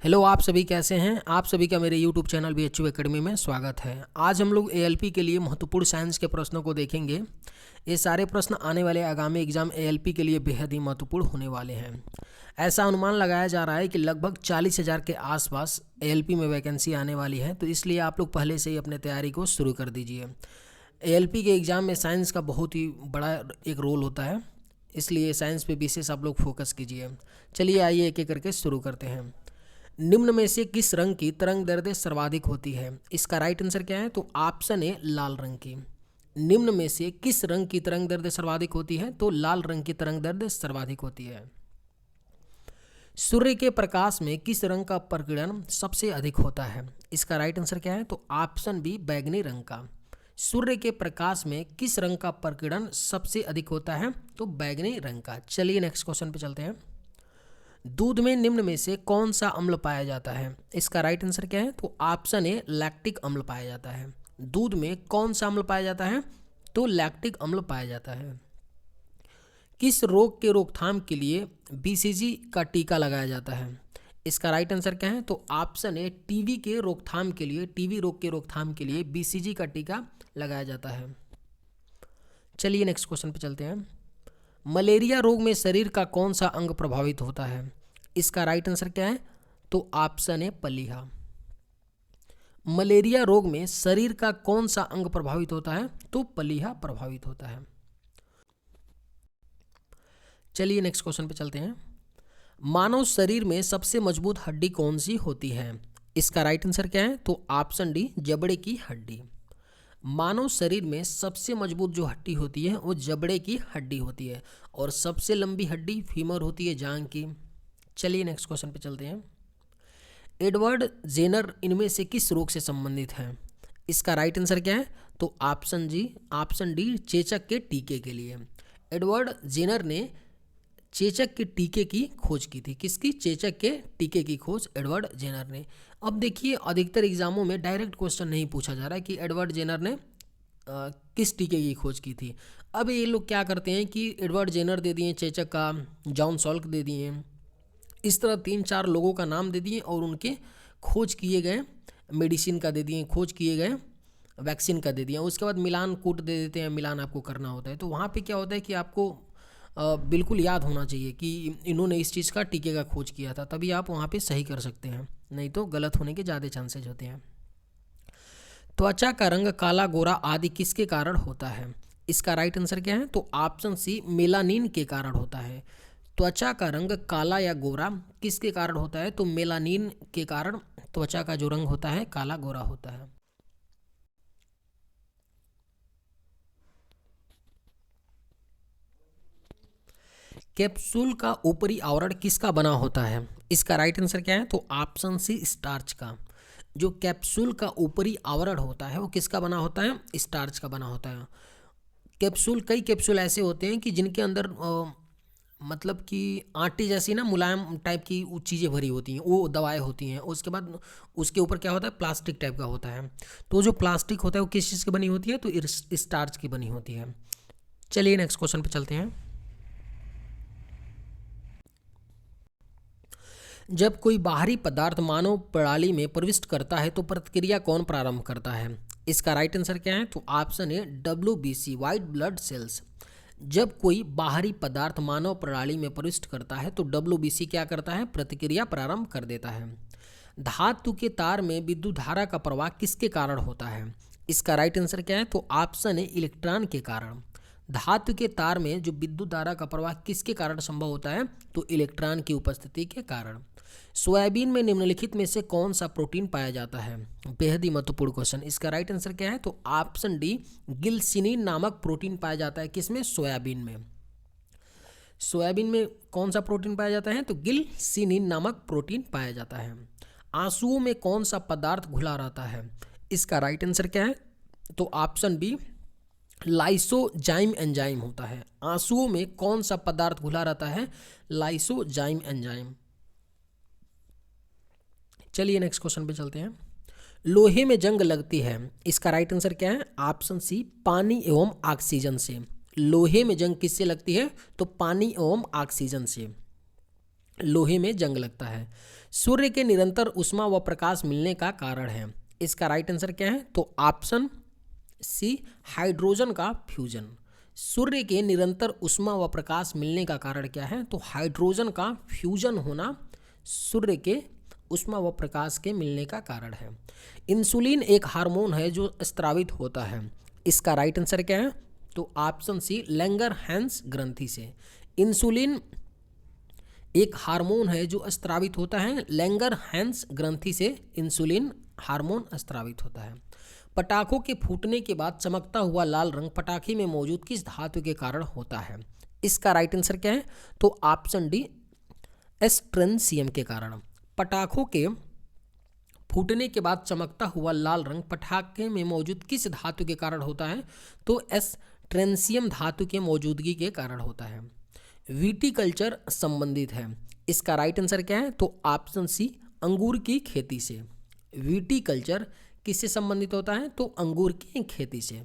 Hello, आप सभी कैसे हैं। आप सभी का मेरे यूट्यूब चैनल BHU एकेडमी में स्वागत है। आज हम लोग ALP के लिए महत्वपूर्ण साइंस के प्रश्नों को देखेंगे। ये सारे प्रश्न आने वाले आगामी एग्जाम ALP के लिए बेहद ही महत्वपूर्ण होने वाले हैं। ऐसा अनुमान लगाया जा रहा है कि लगभग 40,000 के आसपास ALP में वैकेंसी आने वाली है, तो इसलिए आप लोग पहले से ही अपने तैयारी को शुरू कर दीजिए। ALP के एग्ज़ाम में साइंस का बहुत ही बड़ा एक रोल होता है, इसलिए साइंस पे विशेष आप लोग फोकस कीजिए। चलिए आइए एक एक करके शुरू करते हैं। निम्न में से किस रंग की तरंग दैर्ध्य सर्वाधिक होती है? इसका राइट आंसर क्या है? तो ऑप्शन ए लाल रंग की। निम्न में से किस रंग की तरंग दैर्ध्य सर्वाधिक होती है? तो लाल रंग की तरंग दैर्ध्य सर्वाधिक होती है। सूर्य के प्रकाश में किस रंग का प्रकीर्णन सबसे अधिक होता है? इसका राइट आंसर क्या है? तो ऑप्शन बी बैगनी रंग का। सूर्य के प्रकाश में किस रंग का प्रकीर्णन सबसे अधिक होता है? तो बैगनी रंग का। चलिए नेक्स्ट क्वेश्चन पे चलते हैं। दूध में निम्न में से कौन सा अम्ल पाया जाता है? इसका राइट आंसर क्या है? तो ऑप्शन ए लैक्टिक अम्ल पाया जाता है। दूध में कौन सा अम्ल पाया जाता है? तो लैक्टिक अम्ल पाया जाता है। किस रोग के रोकथाम के लिए BCG का टीका लगाया जाता है? इसका राइट आंसर क्या है? तो ऑप्शन ए टीबी के रोकथाम के लिए, टीबी रोग के रोकथाम के लिए BCG का टीका लगाया जाता है। चलिए नेक्स्ट क्वेश्चन पे चलते हैं। मलेरिया रोग में शरीर का कौन सा अंग प्रभावित होता है? इसका राइट आंसर क्या है? तो ऑप्शन है पलीहा। मलेरिया रोग में शरीर का कौन सा अंग प्रभावित होता है? तो पलीहा प्रभावित होता है। चलिए नेक्स्ट क्वेश्चन पे चलते हैं। मानव शरीर में सबसे मजबूत हड्डी कौन सी होती है? इसका राइट आंसर क्या है? तो ऑप्शन डी जबड़े की हड्डी। मानव शरीर में सबसे मजबूत जो हड्डी होती है वो जबड़े की हड्डी होती है, और सबसे लंबी हड्डी फीमर होती है जांघ की। चलिए नेक्स्ट क्वेश्चन पे चलते हैं। एडवर्ड जेनर इनमें से किस रोग से संबंधित है? इसका राइट आंसर क्या है? तो ऑप्शन डी चेचक के टीके के लिए। एडवर्ड जेनर ने चेचक के टीके की खोज की थी। किसकी? चेचक के टीके की खोज एडवर्ड जेनर ने। अब देखिए, अधिकतर एग्जामों में डायरेक्ट क्वेश्चन नहीं पूछा जा रहा है कि एडवर्ड जेनर ने किस टीके की खोज की थी। अब ये लोग क्या करते हैं कि एडवर्ड जेनर दे दिए चेचक का, जॉन सॉल्क दे दिए, इस तरह 3-4 लोगों का नाम दे दिए, और उनके खोज किए गए मेडिसिन का दे दिए, खोज किए गए वैक्सीन का दे दिया। उसके बाद मिलान कूट दे देते हैं, मिलान आपको करना होता है। तो वहाँ पे क्या होता है कि आपको बिल्कुल याद होना चाहिए कि इन्होंने इस चीज़ का टीके का खोज किया था, तभी आप वहाँ पे सही कर सकते हैं, नहीं तो गलत होने के ज़्यादा चांसेज होते हैं। त्वचा का रंग काला, गोरा आदि किसके कारण होता है? इसका राइट आंसर क्या है? तो ऑप्शन सी मेलानिन के कारण होता है। त्वचा का रंग काला या गोरा किसके कारण होता है? तो मेलानिन के कारण त्वचा का जो रंग होता है काला गोरा होता है। कैप्सूल का ऊपरी आवरण किसका बना होता है? इसका राइट आंसर क्या है? तो ऑप्शन सी स्टार्च का। जो कैप्सूल का ऊपरी आवरण होता है वो किसका बना होता है? स्टार्च का बना होता है। कई कैप्सूल ऐसे होते हैं कि जिनके अंदर मतलब कि आटे जैसी ना मुलायम टाइप की वो चीज़ें भरी होती हैं, वो दवाएं होती हैं। उसके बाद उसके ऊपर क्या होता है? प्लास्टिक टाइप का होता है। तो जो प्लास्टिक होता है वो किस चीज़ की बनी होती है? तो स्टार्च की बनी होती है। चलिए नेक्स्ट क्वेश्चन पे चलते हैं। जब कोई बाहरी पदार्थ मानव प्रणाली में प्रविष्ट करता है तो प्रतिक्रिया कौन प्रारंभ करता है? इसका राइट आंसर क्या है? तो ऑप्शन है WBC वाइट ब्लड सेल्स। जब कोई बाहरी पदार्थ मानव प्रणाली में प्रविष्ट करता है तो WBC क्या करता है? प्रतिक्रिया प्रारंभ कर देता है। धातु के तार में विद्युत धारा का प्रवाह किसके कारण होता है? इसका राइट आंसर क्या है? तो ऑप्शन है इलेक्ट्रॉन के कारण। धातु के तार में जो विद्युत धारा का प्रवाह किसके कारण संभव होता है? तो इलेक्ट्रॉन की उपस्थिति के कारण। सोयाबीन में निम्नलिखित में से कौन सा प्रोटीन पाया जाता है? बेहद ही महत्वपूर्ण क्वेश्चन। इसका राइट आंसर क्या है? तो ऑप्शन डी गिल्सिनीन नामक प्रोटीन पाया जाता है। किसमें? सोयाबीन में। सोयाबीन में कौन सा प्रोटीन पाया जाता है? तो गिल्सिनीन नामक प्रोटीन पाया जाता है। आंसुओं में कौन सा पदार्थ घुला रहता है? इसका राइट आंसर क्या है? तो ऑप्शन बी लाइसोजाइम एंजाइम होता है। आंसुओं में कौन सा पदार्थ घुला रहता है? Lysozyme enzyme. चलिए नेक्स्ट क्वेश्चन पे चलते हैं। लोहे में जंग लगती है, इसका राइट आंसर क्या है? ऑप्शन सी पानी एवं ऑक्सीजन से। लोहे में जंग किससे लगती है? तो पानी एवं ऑक्सीजन से। लोहे में जंग लगता है। सूर्य के निरंतर ऊष्मा व प्रकाश मिलने का कारण है। इसका राइट आंसर क्या है? तो ऑप्शन सी, हाइड्रोजन का फ्यूजन। सूर्य के निरंतर ऊष्मा व प्रकाश मिलने का कारण क्या है? तो हाइड्रोजन का फ्यूजन होना सूर्य के ऊष्मा व प्रकाश के मिलने का कारण है। इंसुलिन एक हार्मोन है जो स्रावित होता है। इसका राइट आंसर क्या है? तो ऑप्शन सी, लैंगरहैंस ग्रंथि से। इंसुलिन एक हार्मोन है जो स्रावित होता है, लैंगरहैंस ग्रंथि से इंसुलिन हार्मोन स्रावित होता है। पटाखों के फूटने के बाद चमकता हुआ लाल रंग पटाखे में मौजूद किस धातु के कारण होता है? इसका राइट आंसर क्या है? तो ऑप्शन डी, स्ट्रोंशियम के कारण। पटाखों के फूटने के बाद चमकता हुआ लाल रंग पटाखे में मौजूद किस धातु के कारण होता है? तो स्ट्रोंशियम धातु के मौजूदगी के कारण होता है। विटीकल्चर संबंधित है। इसका राइट आंसर क्या है? तो ऑप्शन सी, अंगूर की खेती से। विटीकल्चर किससे संबंधित होता है? तो अंगूर की खेती से।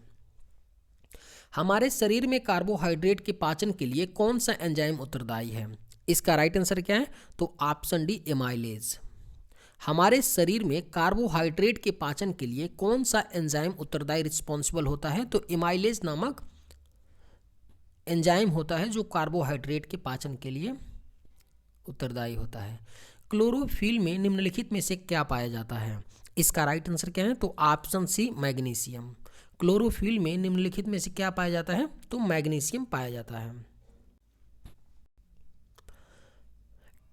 हमारे शरीर में कार्बोहाइड्रेट के पाचन के लिए कौन सा एंजाइम उत्तरदायी है? इसका राइट आंसर क्या है? तो ऑप्शन डी, एमाइलेज। हमारे शरीर में कार्बोहाइड्रेट के पाचन के लिए कौन सा एंजाइम उत्तरदायी रिस्पॉन्सिबल होता है? तो एमाइलेज नामक एंजाइम होता है जो कार्बोहाइड्रेट के पाचन के लिए उत्तरदायी होता है। क्लोरोफिल में निम्नलिखित में से क्या पाया जाता है? इसका राइट आंसर क्या है? तो ऑप्शन सी, मैग्नीशियम। क्लोरोफिल में निम्नलिखित में से क्या पाया जाता है? तो मैग्नीशियम पाया जाता है।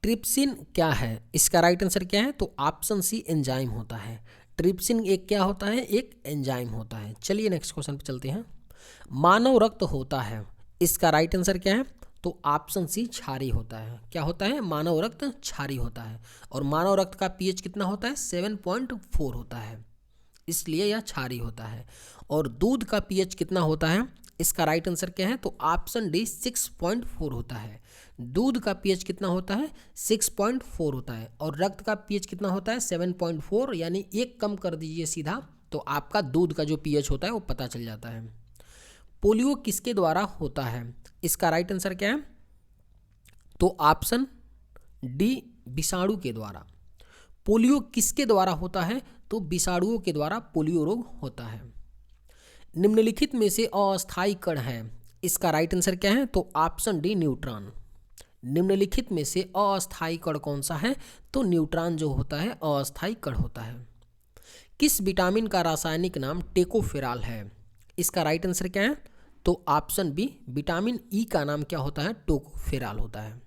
ट्रिप्सिन क्या है? इसका राइट आंसर क्या है? तो ऑप्शन सी, एंजाइम होता है। ट्रिप्सिन एक क्या होता है? एक एंजाइम होता है। चलिए नेक्स्ट क्वेश्चन पे चलते हैं। मानव रक्त होता है। इसका राइट आंसर क्या है? तो ऑप्शन सी, क्षारीय होता है। क्या होता है? मानव रक्त क्षारीय होता है। और मानव रक्त का पीएच कितना होता है? 7.4 होता है, इसलिए यह क्षारीय होता है। और दूध का पीएच कितना होता है? इसका राइट आंसर क्या है? तो ऑप्शन डी, 6.4 होता है। दूध का पीएच कितना होता है? 6.4 होता है। और रक्त का पीएच कितना होता है? 7.4, यानी एक कम कर दीजिए सीधा, तो आपका दूध का जो पीएच होता है वो पता चल जाता है। पोलियो किसके द्वारा होता है? इसका राइट आंसर क्या है? तो ऑप्शन डी, विषाणु के द्वारा। पोलियो किसके द्वारा होता है? तो विषाणुओं के द्वारा पोलियो रोग होता है। निम्नलिखित में से अस्थायी कण है। इसका राइट आंसर क्या है? तो ऑप्शन डी, न्यूट्रॉन। निम्नलिखित में से अस्थायी कण कौन सा है? तो न्यूट्रॉन जो होता है अस्थायी कण होता है। किस विटामिन का रासायनिक नाम टेकोफेराल है? इसका राइट आंसर क्या है? तो ऑप्शन बी, विटामिन ई का नाम क्या होता है? टोकोफेराल होता है।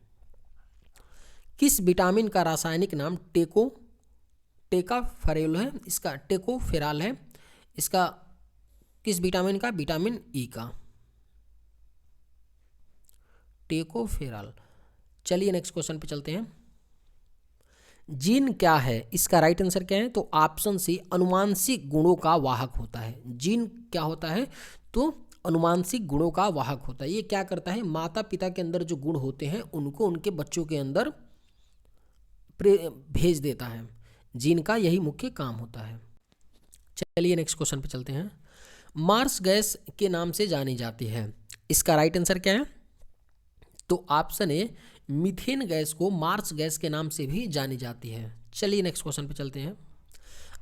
किस विटामिन का रासायनिक नाम टेकाफेराल है? इसका टेकोफेराल है। इसका किस विटामिन का? विटामिन ई का, टेकोफेराल। चलिए नेक्स्ट क्वेश्चन पे चलते हैं। जीन क्या है? इसका राइट आंसर क्या है? तो ऑप्शन सी, अनुवांशिक गुणों का वाहक होता है। जीन क्या होता है? तो अनुवांशिक गुणों का वाहक होता है। ये क्या करता है? माता पिता के अंदर जो गुण होते हैं उनको उनके बच्चों के अंदर भेज देता है। जीन का यही मुख्य काम होता है। चलिए नेक्स्ट क्वेश्चन पे चलते हैं। मार्स गैस के नाम से जानी जाती है। इसका राइट आंसर क्या है? तो ऑप्शन ए, मीथेन गैस को मार्स गैस के नाम से भी जानी जाती है। चलिए नेक्स्ट क्वेश्चन पे चलते हैं।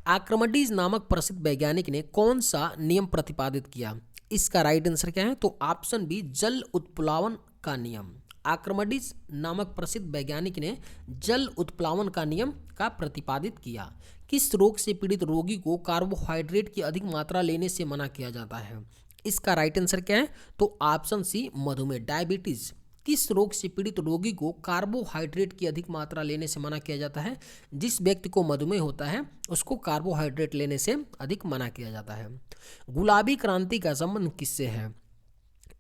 आर्किमिडीज नामक प्रसिद्ध वैज्ञानिक ने कौन सा नियम प्रतिपादित किया? इसका राइट आंसर क्या है? तो ऑप्शन बी, जल उत्प्लावन का नियम। आर्किमिडीज नामक प्रसिद्ध वैज्ञानिक ने जल उत्प्लावन का नियम का प्रतिपादित किया। किस रोग से पीड़ित रोगी को कार्बोहाइड्रेट की अधिक मात्रा लेने से मना किया जाता है? इसका राइट आंसर क्या है? तो ऑप्शन सी, मधुमेह, डायबिटीज। किस रोग से पीड़ित रोगी को कार्बोहाइड्रेट की अधिक मात्रा लेने से मना किया जाता है? जिस व्यक्ति को मधुमेह होता है उसको कार्बोहाइड्रेट लेने से अधिक मना किया जाता है। गुलाबी क्रांति का संबंध किससे है?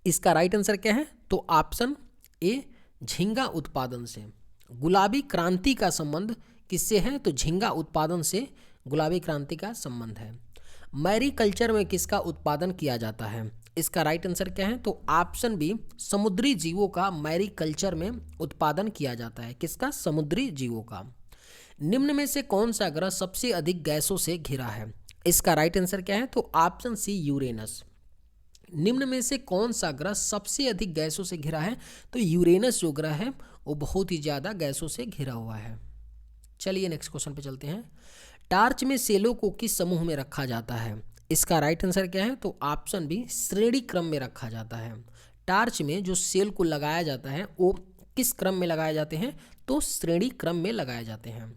इसका राइट आंसर क्या है? तो ऑप्शन ए, झींगा उत्पादन से। गुलाबी क्रांति का संबंध किससे है? तो झींगा उत्पादन से गुलाबी क्रांति का संबंध है। मैरीकल्चर में किसका उत्पादन किया जाता है? इसका राइट आंसर क्या है? तो ऑप्शन बी, समुद्री जीवों का मैरीकल्चर में उत्पादन किया जाता है। किसका? समुद्री जीवों का। निम्न में से कौन सा ग्रह सबसे अधिक गैसों से घिरा है? इसका राइट आंसर क्या है? तो ऑप्शन सी, यूरेनस। निम्न में से कौन सा ग्रह सबसे अधिक गैसों से घिरा है? तो यूरेनस जो ग्रह है वो बहुत ही ज़्यादा गैसों से घिरा हुआ है। चलिए नेक्स्ट क्वेश्चन पे चलते हैं। टार्च में सेलों को किस समूह में रखा जाता है? इसका राइट आंसर क्या है? तो ऑप्शन बी, श्रेणी क्रम में रखा जाता है। टार्च में जो सेल को लगाया जाता है वो किस क्रम में लगाए जाते हैं? तो श्रेणी क्रम में लगाए जाते हैं।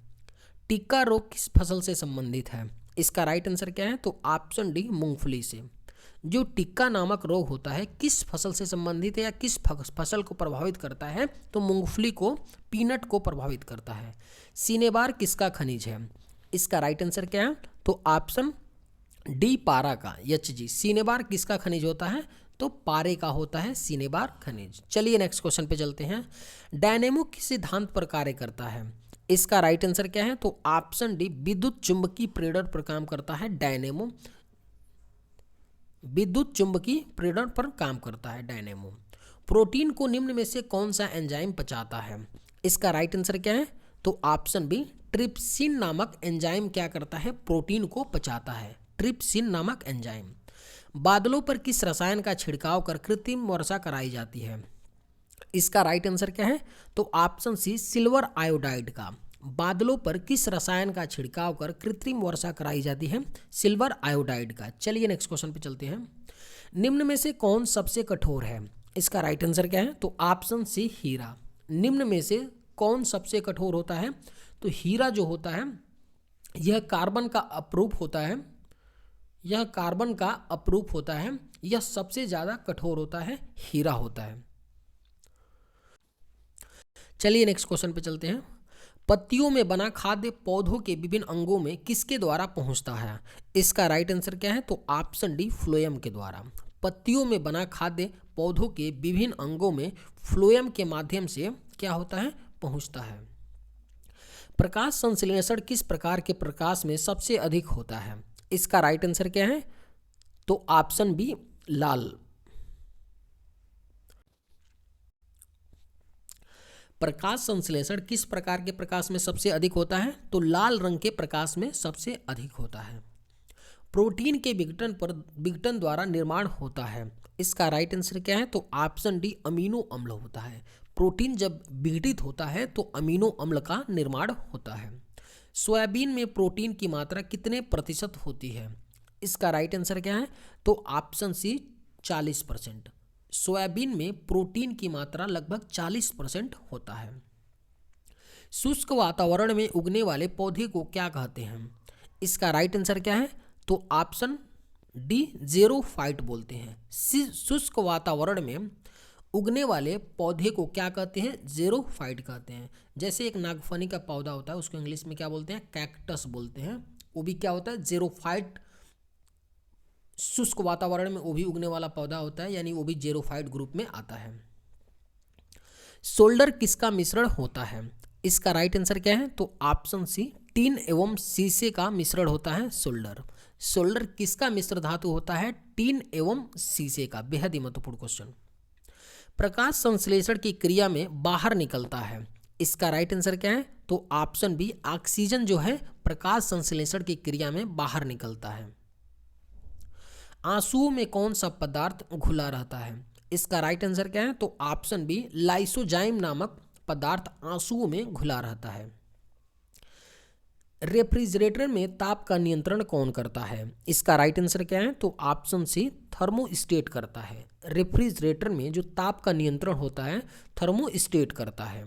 टिक्का रोग किस फसल से संबंधित है? इसका राइट आंसर क्या है? तो ऑप्शन डी, मूंगफली से। जो टिक्का नामक रोग होता है किस फसल से संबंधित है या किस फसल को प्रभावित करता है? तो मूंगफली को, पीनट को प्रभावित करता है। सिनेबार किसका खनिज है? इसका राइट आंसर क्या है? तो ऑप्शन डी, पारा का, Hg। सिनेबार किसका खनिज होता है? तो पारे का होता है सिनेबार खनिज। चलिए नेक्स्ट क्वेश्चन पे चलते हैं। डायनेमो किस सिद्धांत पर कार्य करता है? इसका राइट आंसर क्या है? तो ऑप्शन डी, विद्युत चुंबकीय प्रेरण पर काम करता है डायनेमो। विद्युत चुंबकीय प्रेरण पर काम करता है डायनेमो। प्रोटीन को निम्न में से कौन सा एंजाइम पचाता है? इसका राइट आंसर क्या है? तो ऑप्शन बी, ट्रिप्सिन नामक एंजाइम क्या करता है? प्रोटीन को पचाता है, ट्रिप्सिन नामक एंजाइम। बादलों पर किस रसायन का छिड़काव कर कृत्रिम वर्षा कराई जाती है? इसका राइट आंसर क्या है? तो ऑप्शन सी, सिल्वर आयोडाइड का। बादलों पर किस रसायन का छिड़काव कर कृत्रिम वर्षा कराई जाती है? सिल्वर आयोडाइड का। चलिए नेक्स्ट क्वेश्चन पे चलते हैं। निम्न में से कौन सबसे कठोर है? इसका राइट आंसर क्या है? तो ऑप्शन सी, हीरा। निम्न में से कौन सबसे कठोर होता है? तो हीरा जो होता है यह कार्बन का अपरूप होता है, यह कार्बन का अपरूप होता है, यह सबसे ज़्यादा कठोर होता है, हीरा होता है। चलिए नेक्स्ट क्वेश्चन पे चलते हैं। पत्तियों में बना खाद्य पौधों के विभिन्न अंगों में किसके द्वारा पहुंचता है? इसका राइट आंसर क्या है? तो ऑप्शन डी, फ्लोएम के द्वारा। पत्तियों में बना खाद्य पौधों के विभिन्न अंगों में फ्लोएम के माध्यम से क्या होता है? पहुंचता है। प्रकाश संश्लेषण किस प्रकार के प्रकाश में सबसे अधिक होता है? इसका राइट आंसर क्या है? तो ऑप्शन बी, लाल। प्रकाश संश्लेषण किस प्रकार के प्रकाश में सबसे अधिक होता है? तो लाल रंग के प्रकाश में सबसे अधिक होता है। प्रोटीन के विघटन द्वारा निर्माण होता है। इसका राइट आंसर क्या है? तो ऑप्शन डी, अमीनो अम्ल होता है। प्रोटीन जब विघटित होता है तो अमीनो अम्ल का निर्माण होता है। सोयाबीन में प्रोटीन की मात्रा कितने प्रतिशत होती है? इसका राइट आंसर क्या है? तो ऑप्शन सी, 40%। सोयाबीन में प्रोटीन की मात्रा लगभग 40% होता है। शुष्क वातावरण में उगने वाले पौधे को क्या कहते हैं? इसका राइट आंसर क्या है? तो ऑप्शन डी, ज़ेरोफाइट बोलते हैं। शुष्क वातावरण में उगने वाले पौधे को क्या कहते हैं? ज़ेरोफाइट कहते हैं। जैसे एक नागफनी का पौधा होता है उसको इंग्लिश में क्या बोलते हैं? कैक्टस बोलते हैं। वो भी क्या होता है? ज़ेरोफाइट। शुष्क वातावरण में वो भी उगने वाला पौधा होता है, यानी वो भी ज़ेरोफाइट ग्रुप में आता है। सोल्डर किसका मिश्रण होता है? इसका राइट आंसर क्या है? तो ऑप्शन सी, टीन एवं शीशे का मिश्रण होता है सोल्डर। सोल्डर किसका मिश्र धातु होता है? टीन एवं शीशे का। बेहद ही महत्वपूर्ण क्वेश्चन। प्रकाश संश्लेषण की क्रिया में बाहर निकलता है। इसका राइट आंसर क्या है? तो ऑप्शन बी, ऑक्सीजन जो है प्रकाश संश्लेषण की क्रिया में बाहर निकलता है। आंसुओं में कौन सा पदार्थ घुला रहता है? इसका राइट आंसर क्या है? तो ऑप्शन बी, लाइसोजाइम नामक पदार्थ आंसुओं में घुला रहता है। रेफ्रिजरेटर में ताप का नियंत्रण कौन करता है? इसका राइट आंसर क्या है? तो ऑप्शन सी, थर्मोस्टेट करता है। रेफ्रिजरेटर में जो ताप का नियंत्रण होता है थर्मोस्टेट करता है।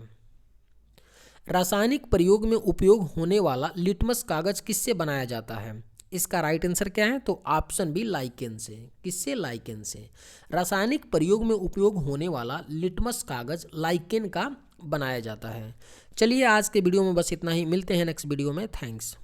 रासायनिक प्रयोग में उपयोग होने वाला लिटमस कागज किससे बनाया जाता है? इसका राइट आंसर क्या है? तो ऑप्शन बी, लाइकेन से। किससे? लाइकेन से। रासायनिक प्रयोग में उपयोग होने वाला लिटमस कागज लाइकेन का बनाया जाता है। चलिए आज के वीडियो में बस इतना ही, मिलते हैं नेक्स्ट वीडियो में। थैंक्स।